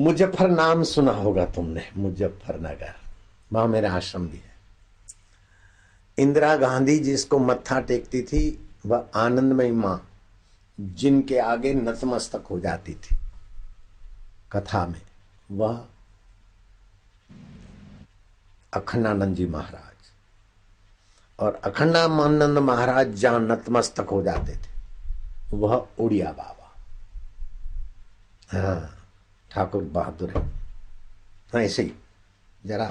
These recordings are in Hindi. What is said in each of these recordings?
मुजफ्फर नाम सुना होगा तुमने, मुजफ्फरनगर, वहां मेरा आश्रम भी है। इंदिरा गांधी जिसको मत्था टेकती थी वह आनंदमयी मां जिनके आगे नतमस्तक हो जाती थी कथा में, वह अखंडानंद जी महाराज। और अखंडानंद महाराज जहां नतमस्तक हो जाते थे वह उड़िया बाबा। हाँ, ठाकुर बहादुर है। हाँ, ऐसे ही जरा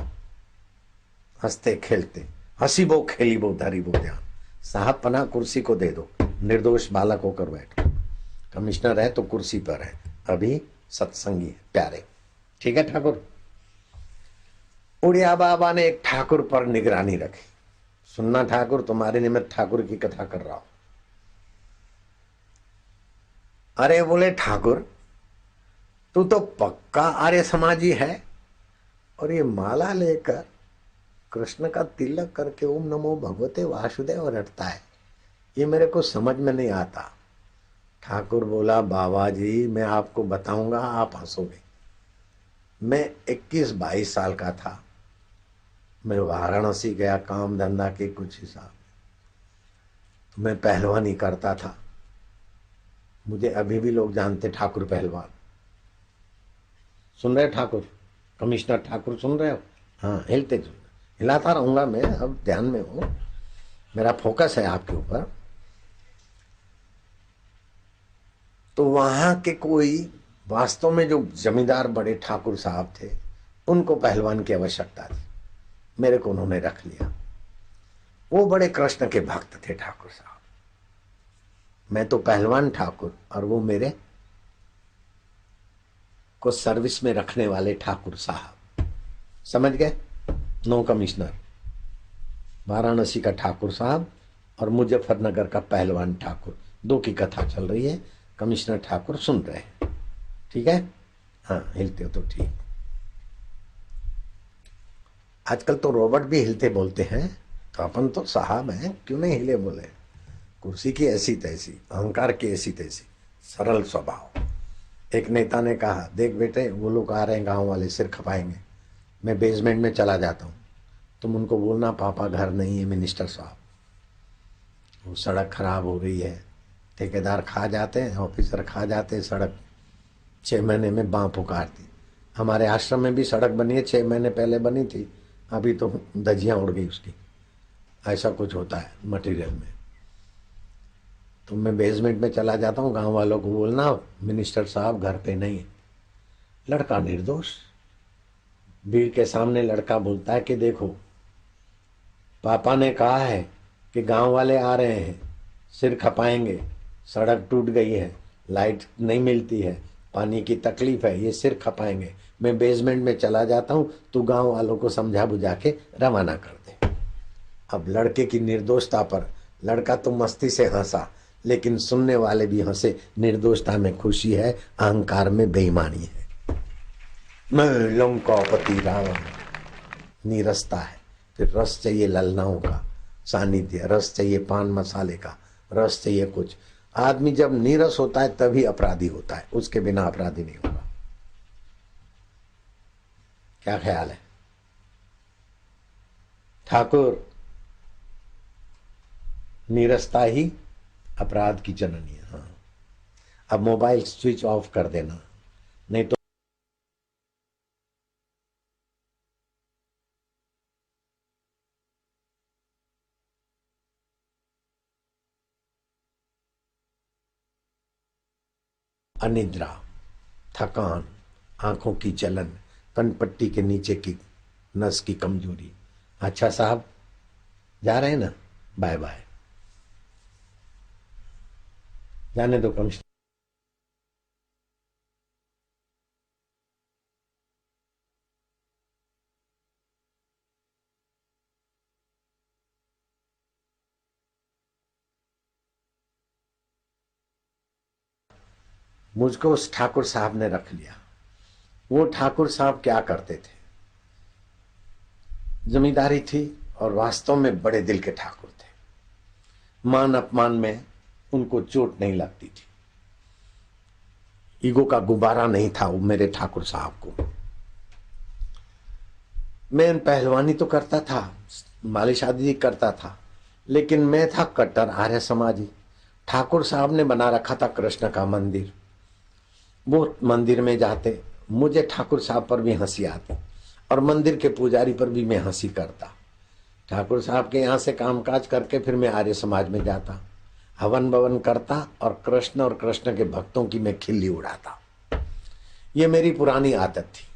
हंसते खेलते, हंसी बो खेली बो धरी बो ध्यान। साहब पना कुर्सी को दे दो, निर्दोष बालक होकर बैठो। कमिश्नर है तो कुर्सी पर है, अभी सत्संगी है प्यारे। ठीक है ठाकुर। उड़िया बाबा ने एक ठाकुर पर निगरानी रखी। सुनना ठाकुर, तुम्हारे निमित्त ठाकुर की कथा कर रहा हूं। अरे बोले ठाकुर, तू तो पक्का आर्य समाजी है और ये माला लेकर कृष्ण का तिलक करके ओम नमो भगवते वासुदेव रटता है, ये मेरे को समझ में नहीं आता। ठाकुर बोला, बाबा जी मैं आपको बताऊंगा, आप हंसोगे। मैं 21-22 साल का था, मैं वाराणसी गया काम धंधा के कुछ हिसाब, तो मैं पहलवानी करता था। मुझे अभी भी लोग जानते ठाकुर पहलवान। सुन रहे ठाकुर, कमिश्नर ठाकुर सुन रहे हो? हाँ, हिलते हिलाता रहूंगा मैं, अब ध्यान में हूं, मेरा फोकस है आपके ऊपर। तो वहां के कोई वास्तव में जो जमींदार बड़े ठाकुर साहब थे, उनको पहलवान की आवश्यकता थी, मेरे को उन्होंने रख लिया। वो बड़े कृष्ण के भक्त थे ठाकुर साहब। मैं तो पहलवान ठाकुर और वो मेरे को सर्विस में रखने वाले ठाकुर साहब। समझ गए? नो कमिश्नर, वाराणसी का ठाकुर साहब और मुजफ्फरनगर का पहलवान ठाकुर, दो की कथा चल रही है। कमिश्नर ठाकुर सुन रहे हैं, ठीक है? हाँ, हिलते हो तो ठीक। आजकल तो रोबोट भी हिलते बोलते हैं, तो अपन तो साहब हैं, क्यों नहीं हिले बोले। कुर्सी की ऐसी तैसी, अहंकार की ऐसी तैसी, सरल स्वभाव। एक नेता ने कहा, देख बेटे वो लोग आ रहे हैं गांव वाले, सिर खपाएंगे, मैं बेसमेंट में चला जाता हूँ, तुम उनको बोलना पापा घर नहीं है मिनिस्टर साहब, वो सड़क खराब हो रही है, ठेकेदार खा जाते हैं, ऑफिसर खा जाते हैं, सड़क 6 महीने में बाँ पुकारती। हमारे आश्रम में भी सड़क बनी है, 6 महीने पहले बनी थी, अभी तो धज्जियाँ उड़ गई उसकी। ऐसा कुछ होता है मटेरियल में। तो मैं बेसमेंट में चला जाता हूँ, गांव वालों को बोलना मिनिस्टर साहब घर पे नहीं है। लड़का निर्दोष, भीड़ के सामने लड़का बोलता है कि देखो पापा ने कहा है कि गांव वाले आ रहे हैं, सिर खपाएंगे, सड़क टूट गई है, लाइट नहीं मिलती है, पानी की तकलीफ है, ये सिर खपाएंगे। मैं बेसमेंट में चला जाता हूँ, तू गांव वालों को समझा बुझा के रवाना कर दे। अब लड़के की निर्दोषता पर लड़का तो मस्ती से हंसा, लेकिन सुनने वाले भी हंसे। निर्दोषता में खुशी है, अहंकार में बेईमानी है। मैं लंकापति रावण, नीरसता है। फिर रस चाहिए ललनाओं का सानिध्य, रस चाहिए पान मसाले का, रस चाहिए कुछ। आदमी जब नीरस होता है तभी अपराधी होता है, उसके बिना अपराधी नहीं होगा। क्या ख्याल है ठाकुर? नीरसता ही अपराध की जननी है। हाँ, अब मोबाइल स्विच ऑफ कर देना, नहीं तो अनिद्रा, थकान, आंखों की जलन, कनपट्टी के नीचे की नस की कमजोरी। अच्छा साहब जा रहे हैं ना, बाय बाय, जाने दो कमिश्नर। मुझको उस ठाकुर साहब ने रख लिया। वो ठाकुर साहब क्या करते थे, जमींदारी थी और वास्तव में बड़े दिल के ठाकुर थे। मान अपमान में उनको चोट नहीं लगती थी। ईगो का गुब्बारा नहीं था वो मेरे ठाकुर साहब को। मैं पहलवानी तो करता था, मालिश आदि करता था, लेकिन मैं था कट्टर आर्य समाजी। ठाकुर साहब ने बना रखा था कृष्ण का मंदिर। वो मंदिर में जाते मुझे ठाकुर साहब पर भी हंसी आती और मंदिर के पुजारी पर भी मैं हंसी करता। ठाकुर साहब के यहाँ से कामकाज करके फिर मैं आर्य समाज में जाता, हवन भवन करता और कृष्ण के भक्तों की मैं खिल्ली उड़ाता। ये मेरी पुरानी आदत थी।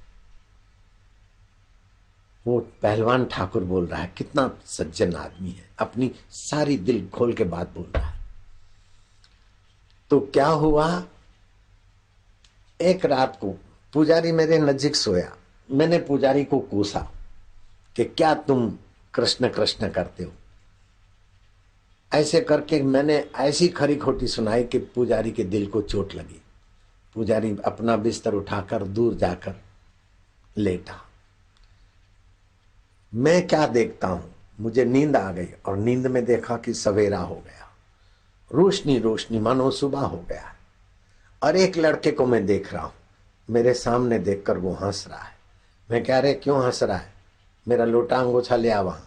वो पहलवान ठाकुर बोल रहा है, कितना सज्जन आदमी है, अपनी सारी दिल खोल के बात बोल रहा है। तो क्या हुआ, एक रात को पुजारी मेरे नजीक सोया। मैंने पुजारी को कोसा कि क्या तुम कृष्ण कृष्ण करते हो। ऐसे करके मैंने ऐसी खरी खोटी सुनाई कि पुजारी के दिल को चोट लगी। पुजारी अपना बिस्तर उठाकर दूर जाकर लेटा। मैं क्या देखता हूं, मुझे नींद आ गई और नींद में देखा कि सवेरा हो गया, रोशनी रोशनी मानो सुबह हो गया। और एक लड़के को मैं देख रहा हूं, मेरे सामने देखकर वो हंस रहा है। मैं कह रहे क्यों हंस रहा है, मेरा लोटा अंगोछा ले आ वहां।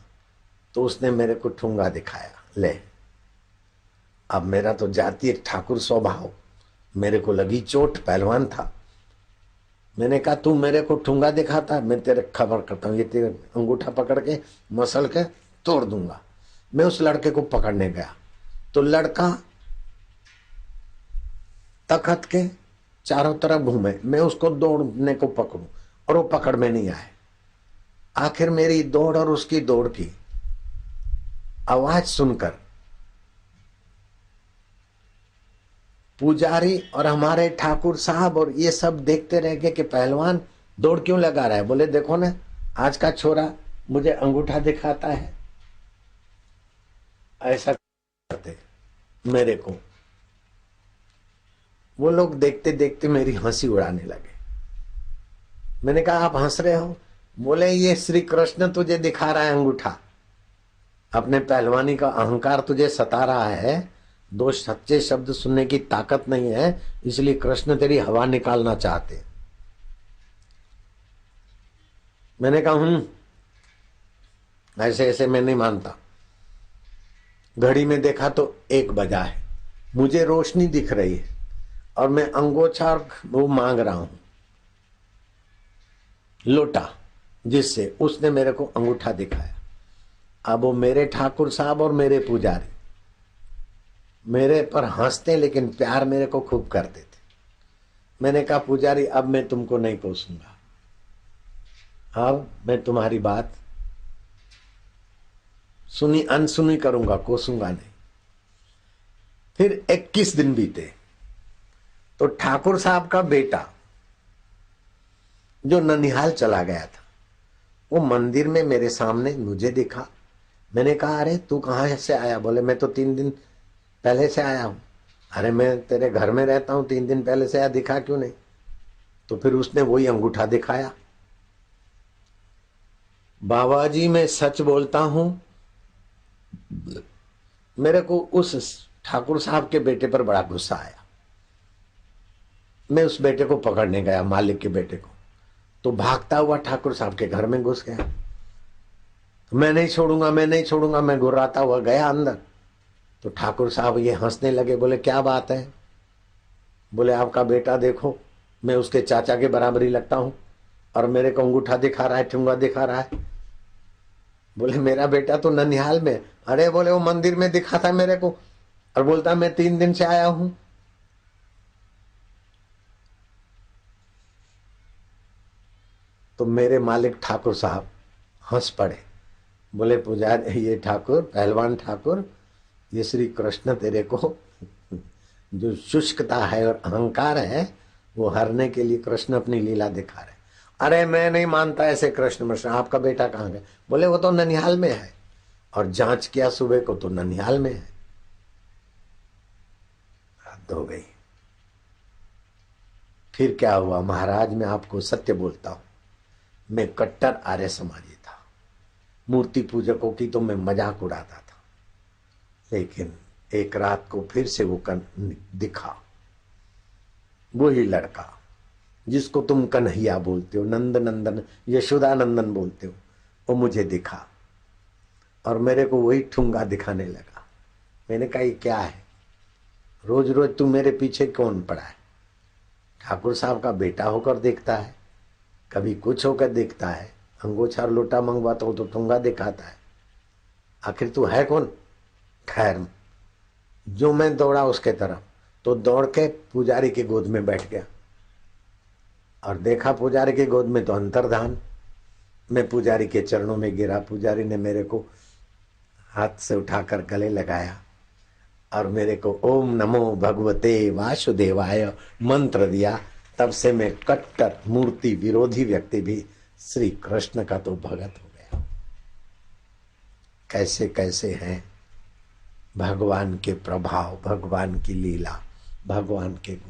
तो उसने मेरे को ठुंगा दिखाया, ले। अब मेरा तो जातीय ठाकुर स्वभाव, मेरे को लगी चोट, पहलवान था। मैंने कहा तू मेरे को ठुंगा दिखाता, मैं तेरे खबर करता हूँ, ये तेरे अंगूठा पकड़ के मसल के तोड़ दूंगा। मैं उस लड़के को पकड़ने गया तो लड़का तखत के चारों तरफ घूमे, मैं उसको दौड़ने को पकड़ूं और वो पकड़ में नहीं आए। आखिर मेरी दौड़ और उसकी दौड़ की आवाज सुनकर पुजारी और हमारे ठाकुर साहब और ये सब देखते रह गए कि पहलवान दौड़ क्यों लगा रहा है। बोले देखो ना, आज का छोरा मुझे अंगूठा दिखाता है। ऐसा करते मेरे को वो लोग देखते देखते मेरी हंसी उड़ाने लगे। मैंने कहा आप हंस रहे हो? बोले ये श्री कृष्ण तुझे दिखा रहा है अंगूठा, अपने पहलवानी का अहंकार तुझे सता रहा है, दो सच्चे शब्द सुनने की ताकत नहीं है, इसलिए कृष्ण तेरी हवा निकालना चाहते। मैंने कहा ऐसे ऐसे मैं नहीं मानता। घड़ी में देखा तो 1 बजा है, मुझे रोशनी दिख रही है और मैं अंगोछा वो मांग रहा हूं, लोटा, जिससे उसने मेरे को अंगूठा दिखाया। अब वो मेरे ठाकुर साहब और मेरे पुजारी मेरे पर हंसते लेकिन प्यार मेरे को खूब करते थे। मैंने कहा पुजारी अब मैं तुमको नहीं कोसूंगा, अब मैं तुम्हारी बात सुनी अनसुनी करूंगा, कोसूंगा नहीं। फिर 21 दिन बीते तो ठाकुर साहब का बेटा जो ननिहाल चला गया था, वो मंदिर में मेरे सामने मुझे दिखा। मैंने कहा अरे तू कहां से आया? बोले मैं तो 3 दिन पहले से आया हूं। अरे मैं तेरे घर में रहता हूं, 3 दिन पहले से आया, दिखा क्यों नहीं? तो फिर उसने वही अंगूठा दिखाया। बाबा जी मैं सच बोलता हूं, मेरे को उस ठाकुर साहब के बेटे पर बड़ा गुस्सा आया। मैं उस बेटे को पकड़ने गया, मालिक के बेटे को, तो भागता हुआ ठाकुर साहब के घर में घुस गया। तो मैं नहीं छोड़ूंगा, मैं नहीं छोड़ूंगा, मैं गुर्राता हुआ गया अंदर। तो ठाकुर साहब ये हंसने लगे। बोले क्या बात है? बोले आपका बेटा देखो, मैं उसके चाचा के बराबरी लगता हूं और मेरे को अंगूठा दिखा रहा है, ठुंगा दिखा रहा है। बोले मेरा बेटा तो ननिहाल में। अरे बोले वो मंदिर में दिखा था मेरे को और बोलता मैं 3 दिन से आया हूं। तो मेरे मालिक ठाकुर साहब हंस पड़े। बोले पुजारी, ये ठाकुर पहलवान ठाकुर, ये श्री कृष्ण तेरे को जो शुष्कता है और अहंकार है वो हरने के लिए कृष्ण अपनी लीला दिखा रहे। अरे मैं नहीं मानता ऐसे कृष्ण मिश्र, आपका बेटा कहाँ गया? बोले वो तो ननिहाल में है। और जांच किया सुबह को तो ननिहाल में है। हद हो गई। फिर क्या हुआ महाराज, मैं आपको सत्य बोलता हूं, मैं कट्टर आर्य समाजी था। मूर्ति पूजकों की तो मैं मजाक उड़ाता था, लेकिन एक रात को फिर से वो दिखा। वो ही लड़का जिसको तुम कन्हैया बोलते हो, नंद नंदन, यशोदा नंदन बोलते हो, वो मुझे दिखा और मेरे को वही ठुंगा दिखाने लगा। मैंने कहा ये क्या है, रोज रोज तू मेरे पीछे कौन पड़ा है? ठाकुर साहब का बेटा होकर देखता है, कभी कुछ होकर देखता है, अंगोछा और लोटा मंगवाता हो तो ठुंगा दिखाता है, आखिर तू है कौन? खैर, जो मैं दौड़ा उसके तरफ तो दौड़ के पुजारी की गोद में बैठ गया और देखा पुजारी की गोद में तो अंतर्धान। मैं पुजारी के चरणों में गिरा, पुजारी ने मेरे को हाथ से उठाकर गले लगाया और मेरे को ओम नमो भगवते वासुदेवाय मंत्र दिया। तब से मैं कट्टर मूर्ति विरोधी व्यक्ति भी श्री कृष्ण का तो भगत हो गया। कैसे कैसे हैं भगवान के प्रभाव, भगवान की लीला, भगवान के गुण।